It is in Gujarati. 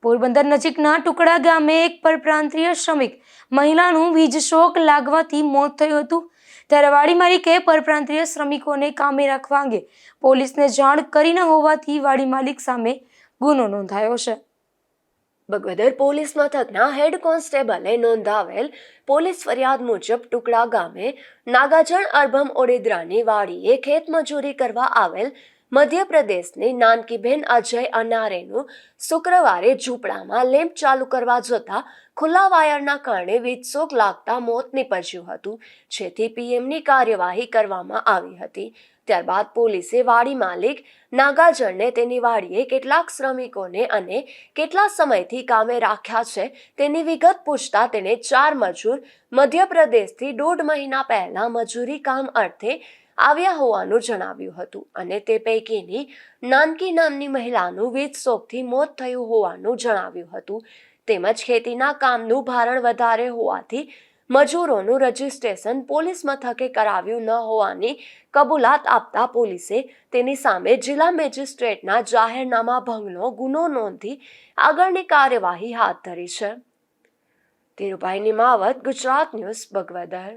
પોરબંદર નજીકના ટુકડા ગામે એક પરપ્રાંતીય શ્રમિક મહિલાનું વીજ શોક લાગવાથી મોત થયું હતું। ત્યારે વાડી માલિકે પરપ્રાંતીય શ્રમિકોને કામે રાખવા અંગે પોલીસને જાણ કરી ન હોવાથી વાડી માલિક સામે ગુનો નોંધાયો છે। બગવદર પોલીસ મથકના હેડ કોન્સ્ટેબલે નોંધાવેલ પોલીસ ફરિયાદ મુજબ ટુકડા ગામે નાગાજણ અરબમ ઓડેદરાની વાડીએ ખેતમજૂરી કરવા આવેલ મધ્યપ્રદેશની નાનકીબેન અજય અનારેનું શુક્રવારે ઝૂંપડામાં લેમ્પ ચાલુ કરવા જતા ખુલ્લા વાયરના કારણે વીજશોક લાગતા મોત નીપજ્યું હતું, જેથી પીએમની કાર્યવાહી કરવામાં આવી હતી। ત્યારબાદ પોલીસે વાડી માલિક નાગાજણને તેની વાડીએ કેટલાક શ્રમિકોને અને કેટલા સમયથી કામે રાખ્યા છે તેની વિગત પૂછતા તેને 4 મજૂર મધ્યપ્રદેશથી 1.5 મહિના પહેલા મજૂરી કામ અર્થે આવ્યા હોવાનું જણાવ્યું હતું અને તે પૈકીની નાનકી નામની મહિલાનું વીજશોકથી મોત થયું હોવાનું જણાવ્યું હતું। તેમજ ખેતીના કામનું ભારણ વધારે હોવાથી મજૂરોનું રજીસ્ટ્રેશન પોલીસ મથકે કરાવ્યું ન હોવાની કબૂલાત આપતા પોલીસે તેની સામે જિલ્લા મેજિસ્ટ્રેટના જાહેરનામા ભંગનો ગુનો નોંધી આગળની કાર્યવાહી હાથ ધરી છે। ધીરુભાઈ નિમાવત, ગુજરાત ન્યૂઝ, બગવદર।